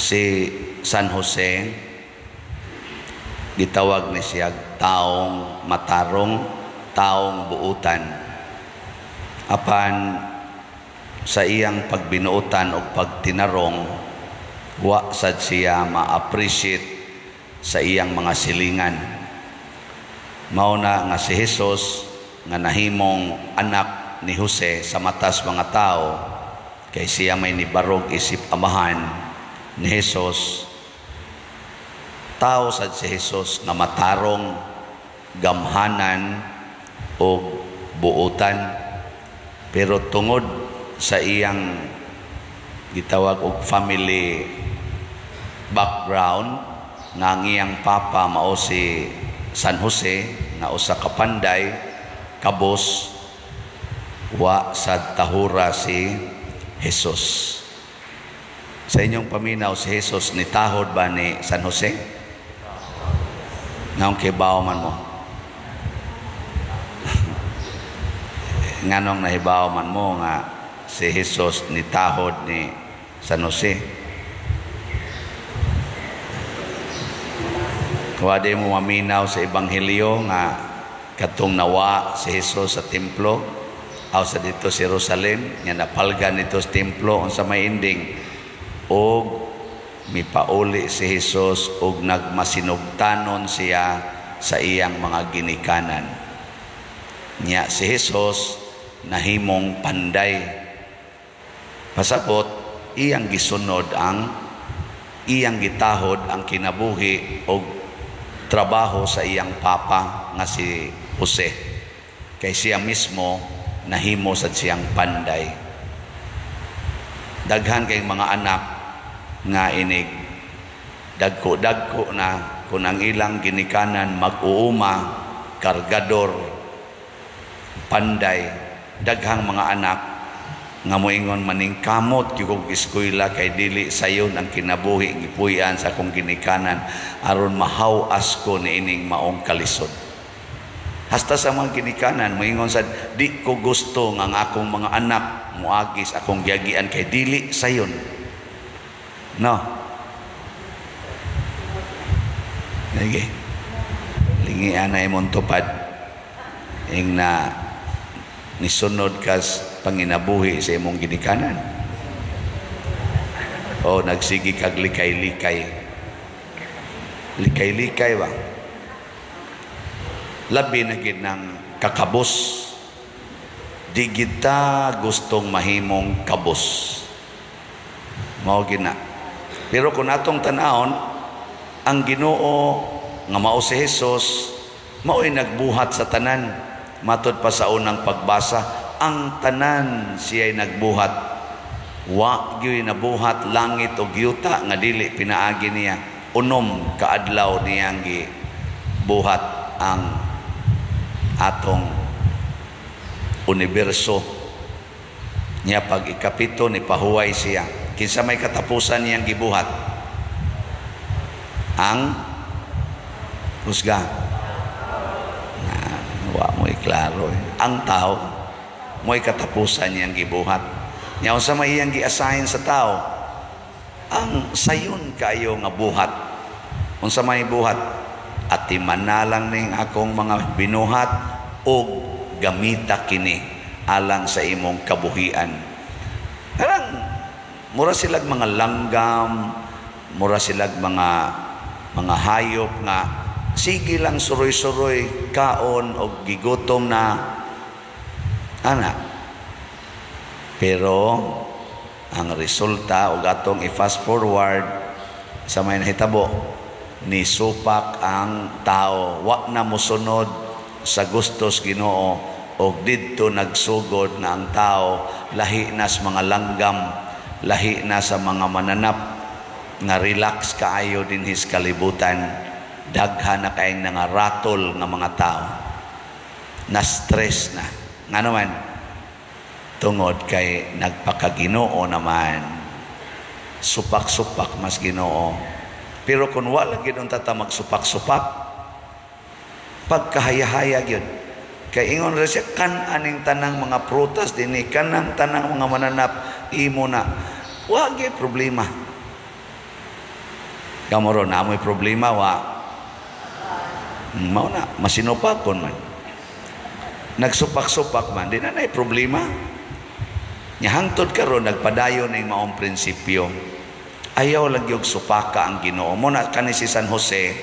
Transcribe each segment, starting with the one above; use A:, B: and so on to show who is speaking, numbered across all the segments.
A: si San Jose gitawag ni siya taong matarong, taong buutan. Apan sa iyang pagbinuutan o pagtinarong, wa sad siya ma-appreciate sa iyang mga silingan. Mao na nga si Jesus nga nahimong anak ni Jose sa matas mga tao, kay siya may nibarog isip amahan ni Jesus. Tao sad si Jesus nga matarong, gamhanan o buutan, pero tungod sa iyang gitawag og family background nga ang iyang papa mao si San Jose na usa ka panday kabos, wa sad tahura si Jesus. Sa inyong paminaw, si Jesus nitahod ba ni San Jose? Naong kibaw man mo. Nganong nahibaw man mo nga si Jesus nitahod ni San Jose? Wade mo maminaw sa Ebanghelyo nga katong nawa si Jesus sa templo aw sa dito sa Jerusalem, nga napalgan dito sa templo unsa may ending, og mipauli si Jesus og nagmasinugtanon siya sa iyang mga ginikanan. Nya si Jesus nahimong panday. Pasabot iyang gisunod ang iyang gitahod ang kinabuhi og trabaho sa iyang papa nga si Jose. Kay siya mismo nahimo sa siyang panday. Daghan kay mga anak nga inig dagko na kung ang ilang ginikanan mag-uuma, kargador, panday. Daghang mga anak nga moingon maning kamot yung eskwela kay dili sayon ang kinabuhi gipuy-an sa akong ginikanan aron mahaw-as ko ni ining maong kalisod. Hasta sa mga ginikanan moingon sad di ko gusto nga ang akong mga anak muagis akong giagian kay dili sayon. No. Lagi. Lingi anay mong tupad. Ing na nisunod kas panginabuhi sa imong ginikanan. O nagsigi kag likay-likay. Likay-likay ba? Labi na gid ng kakabos. Di kita gustong mahimong kabos. Mao gina. Pero kung atong tanahon, ang Ginoo nga mao si Jesus mao'y nagbuhat sa tanan. Matod pa sa unang pagbasa, ang tanan siya'y nagbuhat. Wa gyud nabuhat langit o yuta nga dili pinaagi niya. Unom kaadlaw niyang gibuhat ang atong universo. Niya pag ikapito ni pahuway siya. Kinsa may katapusan niyang gibuhat? Ang husga. Wa mo iklaro. Ang tao mo'y katapusan niyang gibuhat. Nya unsa may iyang gi-assign sa tao? Ang sayon kayo nga buhat. Unsa may buhat? Atiman na lang ning akong mga binuhat og gamita kini alang sa imong kabuhian. Karang mura silag mga langgam, mura silag mga hayop nga sige lang suroy-suroy kaon o gigutom na ana. Pero ang resulta o atong i-fast forward sa may nahitabo, ni supak ang tao, wa na mosunod sa gustos Ginoo o didto nagsugod na ang tao lahi na sa mga langgam, lahi na sa mga mananap nga relax kaayo din his kalibutan. Daghan na kayong nangaratol nga mga tao na stress na nga naman tungod kay nagpakaginoo naman, supak-supak mas Ginoo. Pero kung wala gid unta ta magsupak-supak, pagkahaya-haya gyud kay ingon ra siya kan aning tanang mga prutas dinhi, kanang tanang mga mananap imo na, wa gyud problema. Kamoron na mo'y problema wa. Mao na masinupakon man. Nagsupak-supak man di na nay problema. Nya hangtod karon nagpadayon ning maong prinsipyo. Ayaw lang yung supaka ang Ginoo. Mo na kani si San Jose,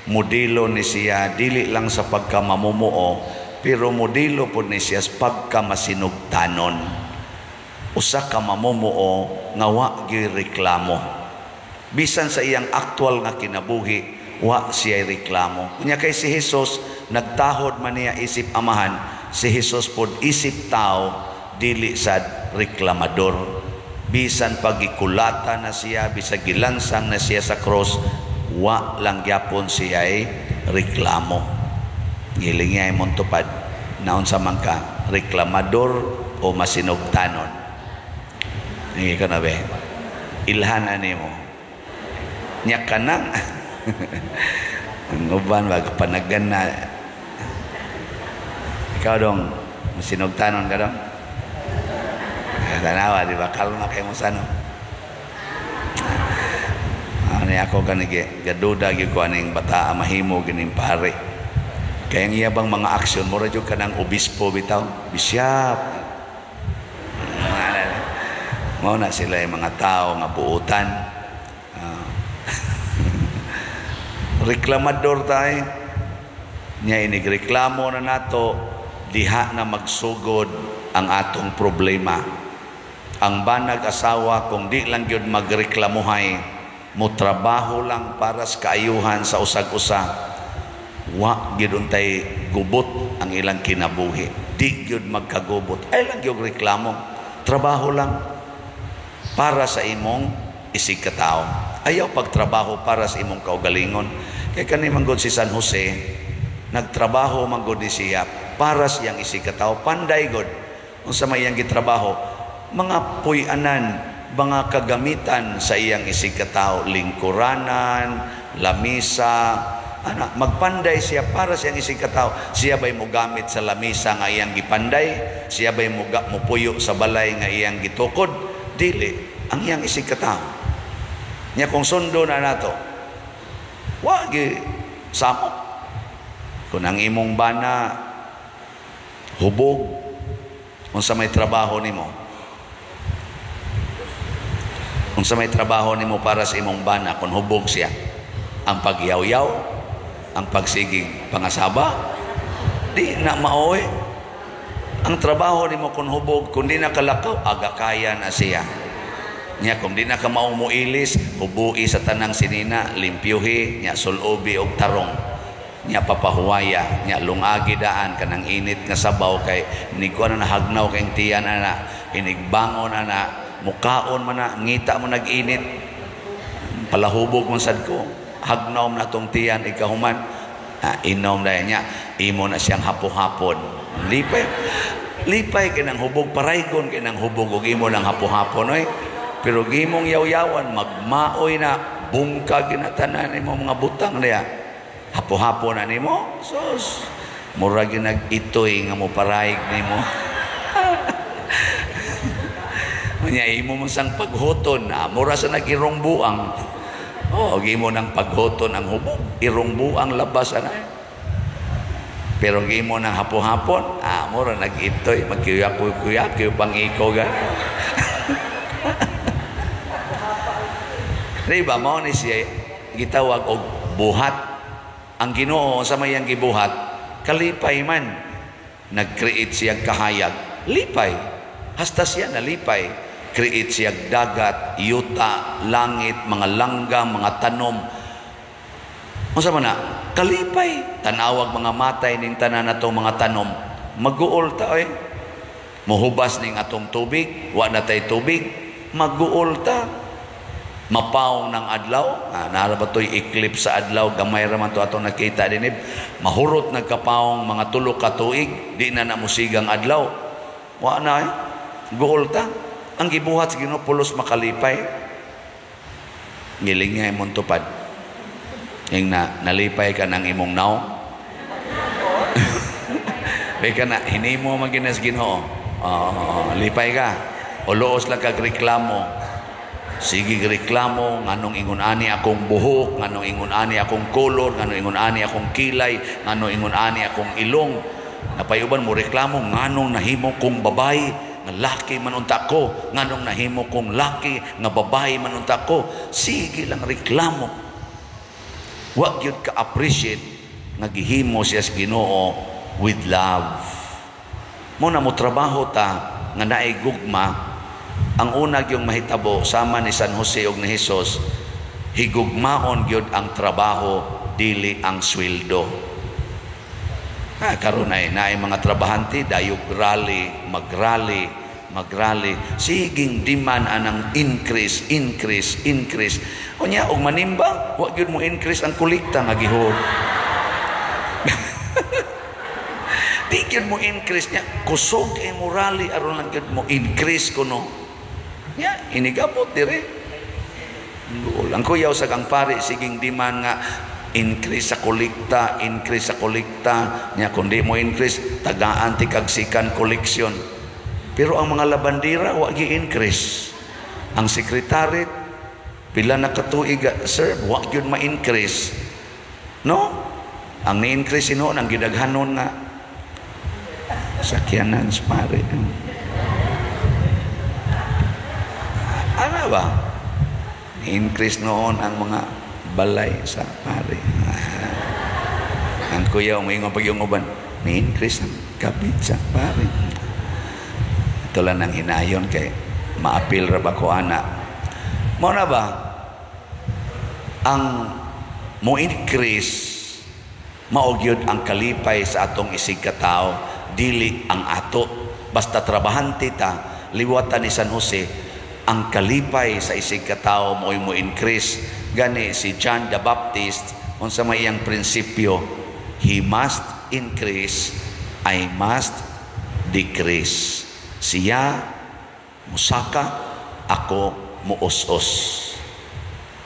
A: modelo ni siya dili lang sa pagkamamumuo, pero modelo po ni siya sa pagkamasinugtanon. Usa ka mamumuo nga wa gyud reklamo. Bisan sa iyang aktual nga kinabuhi, wa siya reklamo. Kunya kay si Jesus nagtahod man niya isip amahan, si Jesus pod isip tao dili sad reklamador. Bisan pagikulata na siya, bisan gilansang na siya sa cross, wa lang gyapon siya ay reklamo. Giling niya ay montupad. Naon sa man ka, reklamador o masinugtanon. Hindi ka na be. Ilhanan ni mo. Nya ka nang. Ang uban, wag panagan na. Ikaw dong, masinugtanon ka dong? Tanawa, di ba? Kalma kayo mo sa ano. Ano ako gaduda yung kuhaning bata mahimo gining pare. Kaya ang iyabang mga aksyon, mura dyan ka ng obispo bitaw. Bisyap. Mau na sila yung mga tao nga buutan. Reklamador tayo. Nya inigreklamo na nato, diha na magsugod ang atong problema. Ang banag asawa kung di lang yun magreklamuhay, mo trabaho lang para sa kaayuhan sa usag-usa, wa yun tay gubot ang ilang kinabuhi. Di yun magkagubot. Ay lang yun reklamo. Trabaho lang para sa imong isigkatao. Ayaw pagtrabaho para sa imong kaugalingon. Kaya kanimanggod si San Jose, nagtrabaho manggod ni siya para siyang isigkatao. Panday god. Kung sa may iyang gitrabaho, mga puyanan, mga kagamitan sa iyang isigkatao, lingkuranan, lamisa, magpanday siya para sa iyang isigkatao. Siya ba'y mo gamit sa lamisa nga iyang gipanday? Siya ba'y mo puyo sa balay nga iyang gitukod? Dili, ang iyang isigkatao. Nya kung sundo na nato, wag samot. Kung ang imong bana hubog, kung sa may trabaho nimo, kung sa may trabaho nimo para sa imong bana, kung hubog siya, ang pagyaw-yaw, ang pagsiging pangasaba, di na maoy. Ang trabaho nimo kung hubog, kung di na kalakaw, aga kaya na siya. Nya kung di na ka maumuilis, hubui sa tanang sinina, limpyuhi, nya sulobi og tarong, nya papahuwaya, nya lungagi daan kanang init nga sabaw kay niko na nahagnaw kay tiyan ana, inigbangon ana, mukaon man na, ngita mo nag-init, palahubog man sad ko, hagnaw na tong tiyan, ikahuman, inom na niya, imo na siyang hapo-hapon. Lipay kinang hubog, paraygon kinang hubog, ug imo lang hapo-hapon, oy. Pero gimong yaw-yawan, magmaoy na, bungka ginatanan mo mga butang niya, hapo-hapon na nimo, sus, mura ginag-itoy nga mo parayg nimo. Manya imo mo sang paghuton, mura sa nag-irong buang. Gimo ng paghuton ang hubog, irong buang labas na. Pero gimo ng hapo-hapon, mura nag-itoy, magkuyak-kuyak, pang ikaw ga. Diba, mao ni siya gitawag og buhat. Ang Ginoo sa mayang gibuhat, kalipay man. Nag-create siya kahayag, lipay. Hasta siya nalipay. Create siya dagat, yuta, langit, mga langgam, mga tanom. Unsa man na? Kalipay. Tanawag mga matay ning tanan natong mga tanom. Mag-uol ta oy. Muhubas ning atong tubig, wa na tay tubig, mag-uol ta. Mapawong ng adlaw, naara ba to'y eclipse sa adlaw, gamay raman to atong nakita dinib, mahurot nagkapawong mga tulo ka tuig, di na namusigang adlaw. Wa na guol ta. Ang gibuhat sa Ginoo pulos makalipay. Giling nga imong tupad. Yung nalipay ka ng imong naw. May ka na, hinimo maginas Ginoo. Lipay ka. O luos lang kag reklamo. Sige reklamo, nganong ingon ani akong buhok, nganong ingon ani akong kolor, nganong ingon ani akong kilay, nganong ingon ani akong ilong. Napayuban mo reklamo, nganong nahimo kong babae, nga laki manunta ko, nganong nahimo kong laki, nga babae manunta ko. Sige lang reklamo. Wa gyud ka appreciate nga gihimo siya sa Ginoo with love. Mo na mo trabaho ta nga naay gugma. Ang una yung mahitabo sama ni San Jose ug ni Hesus, higugmaon gyud ang trabaho dili ang sweldo. Karon ay naay mga trabahante dayog rally, magrally. Siging demand anang increase. Unya og manimba, wa gyud mo increase ang kolekta nga gihud. Di gyud mo increase niya, kusog kay mo rally aron lang gyud mo increase kuno. Ya, inigabot dire. Ang kuyaw sa kang pare siging demand nga increase sa kolekta nya kundi mo increase tagaan ti kagsikan koleksyon. Pero ang mga labandira wa gi increase. Ang sekretary pila na katuig serve wa gyud ma-increase. No? Ang ni-increase sino nang gidaghanon nga sakyanan sa pare. Ano ba? Ni-increase noon ang mga balay sa pare. Ang kuya umingon pag yung uban, ni-increase ang kapit sa pare. Ito lang ang hinayon kay maapil ra ba ko ana. Mo na ba? Ang mo increase maugyod ang kalipay sa atong isig katao, dili ang ato. Basta trabahante ta, liwatan ni San Jose, ang kalipay sa isig katao mo increase. Gani si John the Baptist unsa may iyang prinsipyo, he must increase, I must decrease. Siya musaka, ako muos-os.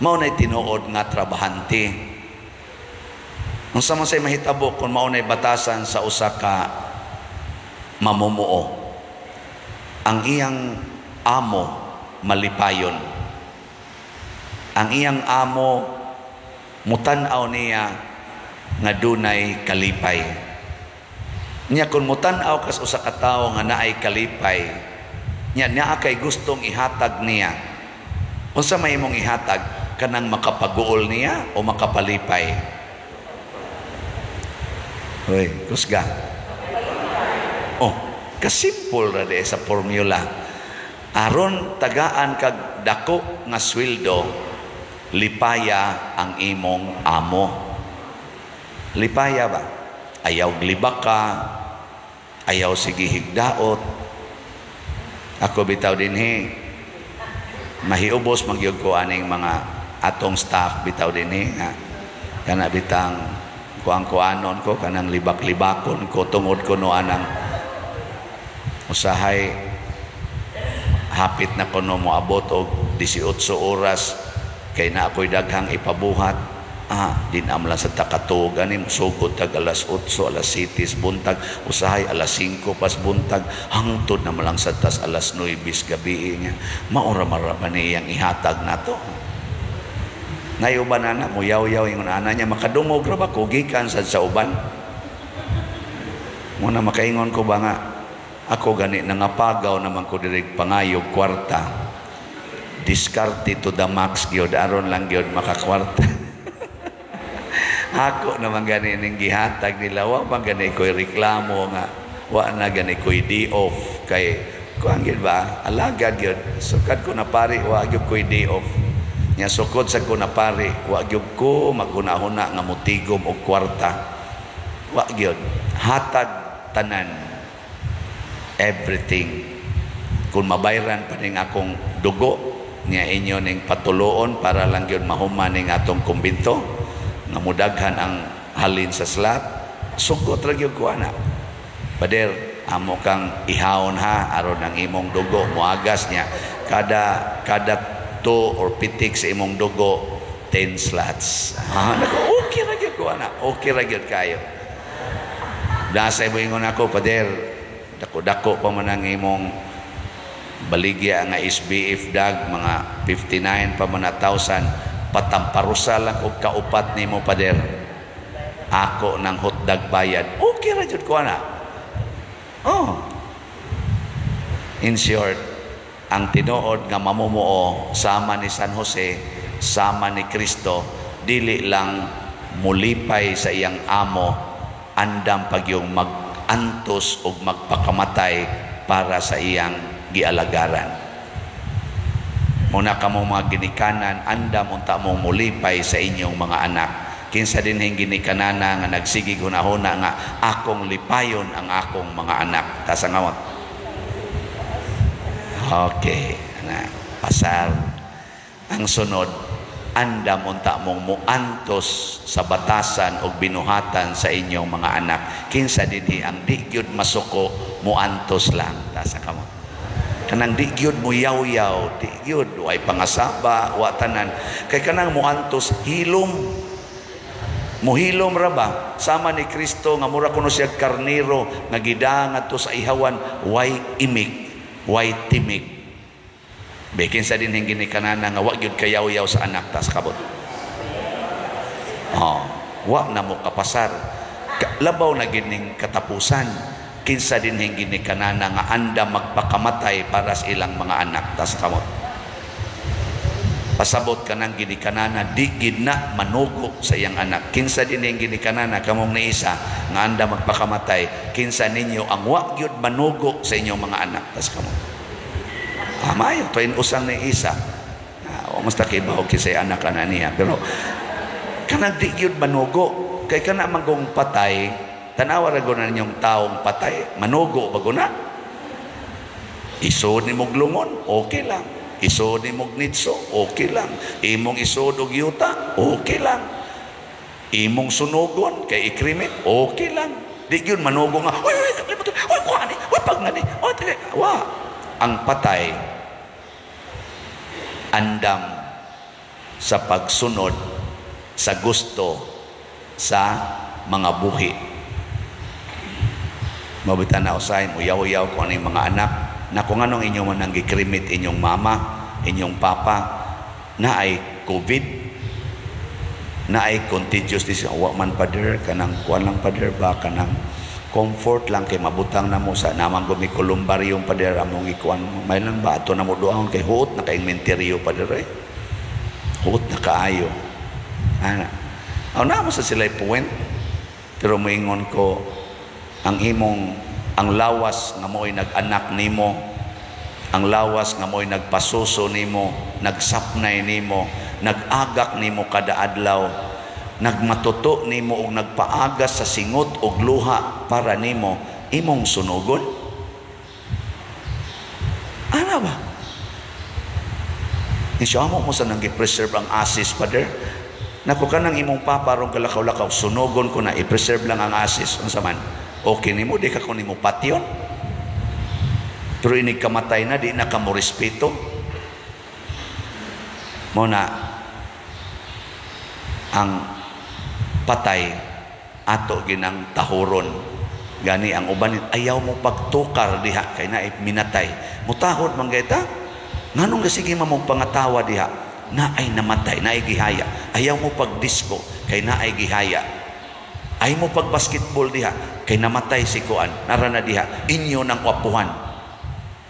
A: Mao nay tinuod nga trabahante. Unsa man say mahitabo kung mao nay batasan sa usa ka mamumuo. Ang iyang amo malipayon. Ang iyang amo mutan-aw niya nga dunay kalipay. Nya kun mutan-aw kas usa ka tawo nga naay kalipay, nya kay gustong ihatag niya. Unsa may imong ihatag, kanang makapaguol niya o makapalipay? Hoy, kusga. Oh, kasimple ra de sa formula. Aron tagaan kag dako nga sweldo, lipaya ang imong amo. Lipaya ba? Ayaw glibak ka, ayaw sige higdaot. Ako bitaw dinhi, mahiubos magyud ko aning mga atong staff bitaw dinhi nga kana bitang kuang-kuanon ko kanang libak-libakon ko tungod ko no anang usahay hapit na kuno mo abot og 18 oras kay na ako'y daghang ipabuhat. Din amla sa takatog ani sugod tag alas 8, alas 7 buntag, usahay alas 5 pas buntag, hangtod na malang sa tas alas 9 gabi niya. Maura-mara pa niyang ihatag nato. Ngayon ba na muyaw-yaw yung ana niya makadungog ra ba ko gikan sa uban. Muna makaingon ko ba nga ako gani nangapagaw naman ko direk pangayog kwarta. Diskarte to the max gyud aron lang gyud makakwarta. Ako naman gani ning gihatag nila wa man gani ko'y reklamo nga wa na gani ko'y day off kay kuan gyud ba alagad gyud sukad ko na pare wa gyud ko'y day off. Nya sukod sa ko na pare wa gyud ko maghuna-huna nga mutigom og kwarta. Wa gyud hatag tanan. Everything. Kung mabayran pa ning akong dugo niya inyo ning patuloon para lang yun mahuman ning atong kumbinto nga mudaghan ang halin sa slot, sugot ra gyud ko ana. Pader amo kang ihawon ha aron ang imong dugo moagas niya kada 2 or pitik sa imong dugo 10 slots. Okay ra gyud ko ana. Okay ra gyud kayo. Dasay mo ingon ako pader dako-dako pa man ang imong baligya nga SBF dag mga 59 pa man 1,000 patamparusa lang og kaupat nimo pader. Ako ng hotdog bayad. Okay ra jud ko ana. Oh. In short, ang tinuod nga mamumuo sama ni San Jose, sama ni Kristo, dili lang mulipay sa iyang amo, andam pagyong mag-antos o magpakamatay para sa iyang gialagaran. Muna ka mong mga ginikanan, andam unta mong mulipay sa inyong mga anak. Kinsa din hing ginikanana nga nagsigig hunahuna nga akong lipayon ang akong mga anak. Tasangawat. Okay. Pasal. Ang sunod, andam unta mong muantos sa batasan o binuhatan sa inyong mga anak. Kinsa dinhi ang di gyud masuko, muantos lang. Tasangawat. Kanang di gyud mo yaw-yaw, di gyud way pangasaba, wa tanan. Kay kanang muantos hilom. Muhilom ra ba sama ni Kristo nga mura kuno siya karnero nga gidangat to sa ihawan, way imik, way timik. Bekin sa din hing ginikanana nga wa gyud kayaw-yaw sa anak tas kabot. Wa na mo kapasar. Labaw na gining katapusan. Kinsa din hing ginikanana nga anda magpakamatay para sa ilang mga anak tas kabot. Pasabot ka ng ginikanana, di gid na manugo sa iyang anak. Kinsa din yung ginikanana, kamong ni isa, nga anda magpakamatay, kinsa ninyo ang wa gyud manugo sa inyong mga anak. Tas kamo. Mayo, to usang ni isa. O mas takibahog kisay anak ka na niya. Pero, kanang di gyud manugo, kay kana magong patay, tanawa ra na ninyong taong patay, manugo bago na. Isod ni mong lungon, okay lang. Isod ni mong nitso, okay lang. Imong isod og yuta, okay lang. Imong sunugon, kay ikrimit, okay lang. Di yun manugo nga, oy, kuha ni, oy, pag na ni, oy, wa. Ang patay, andam sa pagsunod, sa gusto, sa mga buhi. Mabitan na usahin, uyaw-uyaw ko ano yung mga anak, na kung anong inyong manang gikrimit inyong mama, inyong papa, na ay COVID, na ay contagious disease. Wa man pader, kanang kuan lang pader ba, kanang comfort lang kay mabutang na mo sa namang gumikulumbaryong pader, among ikuan mo. May lang ba, ato na mo doon kay huot na kay inventaryo pader eh. Huot na kaayo. Ana. Na mo sa sila'y point, pero moingon ko, ang lawas nga mo'y nag-anak nimo, ang lawas nga mo'y nagpasuso nimo, nagsapnay nimo, nag-agak nimo kada adlaw, nagmatuto nimo og nagpaagas sa singot og luha para nimo, imong sunugon? Ano ba? Isya mo sa nang i-preserve ang asis, Father? Naku ka nang imong papa rong kalakaw-lakaw, sunugon ko na, i-preserve lang ang asis. Ang saman, okay nimo, di ka ko nimo patyon. Pero inig kamatay na, di na ka mo respeto. Muna, ang patay, ato ginang tahuron. Gani ang uban, ayaw mo pagtukar diha, kay na minatay. Mutahod man gaita, nganong kasige mamong pangatawa diha, na ay namatay, na ay gihaya. Ayaw mo pag-disco, kay na ay gihaya. Ayaw mo pag-basketball diha, kay namatay si Kuan, narana diha, inyo ng wapuhan.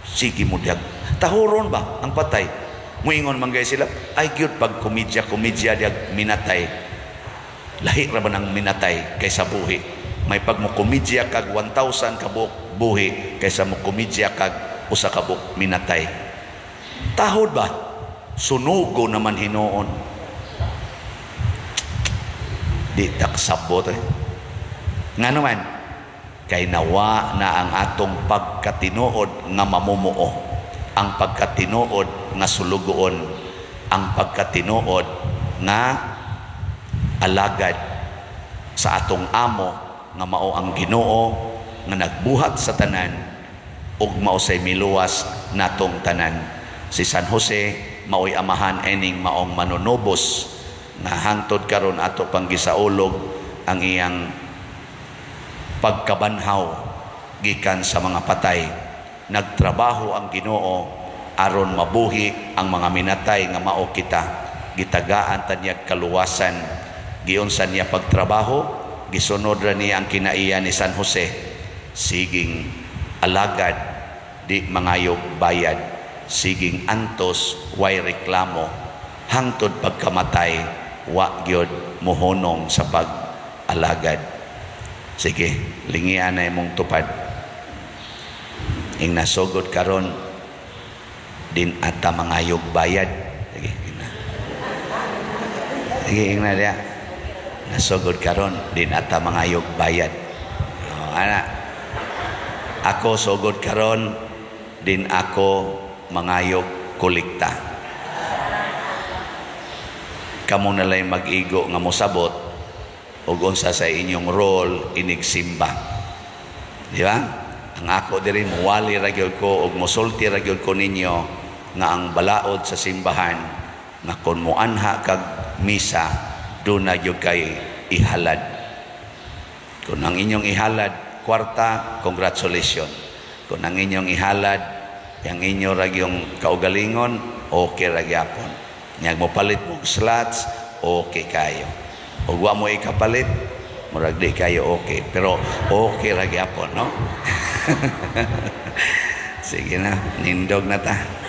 A: Sige mo diha. Tahuron ba ang patay? Muingon man gay sila, ay cute pag komedya diha minatay. Lahi ra ba ng minatay kaysa buhi? May pag mo komedya kag 1,000 kabuk buhi kaysa mo komedya kag usa kabuk minatay. Tahod ba? Sunugo naman hinoon. Di taksabot eh. Nga naman, kay nawa na ang atong pagkatinuod nga mamumuo, ang pagkatinuod nga sulugoon, ang pagkatinuod nga alagad sa atong amo nga mao ang Ginoo nga nagbuhat sa tanan ug mao say miluwas natong tanan. Si San Jose mao'y amahan ening maong manunubos nga hangtod karon ato pang gisaulog ang iyang pagkabanhaw gikan sa mga patay. Nagtrabaho ang Ginoo aron mabuhi ang mga minatay nga mao kita. Gitagaan ta niya kaluwasan, giunsan niya pagtrabaho, gisunod ra niya ang kinaiya ni San Jose. Siging alagad, di mangayog bayad, siging antos, way reklamo, hangtod pagkamatay, wa gyud mohonong sa pag-alagad. Sige, lingian na imong tupad. Ing nasugod karon din ata mangayog bayad. Sige, ina. Sige, ing na dia. Nasugod karon din ata mangayog bayad. Ana, ako sugod karon din ako mangayog kolekta. Kamo na lang mag-igo nga mosabot ug unsa sa inyong role inigsimba. Di ba? Ang ako diri muwali ra gyud ko ug mosulti ra gyud ko ninyo nga ang balaod sa simbahan nga kun moanha kag misa do na gyud kay ihalad. Kung ang inyong ihalad kwarta, congratulations. Kung ang inyong ihalad yang inyo ra gyung kaugalingon, okay ra gyapon. Nyag mo palit mo slots, okay kayo. Ug wa mo ikapalit, murag di kayo okay. Pero okay ra gyapon, no? Sige na, nindog na ta.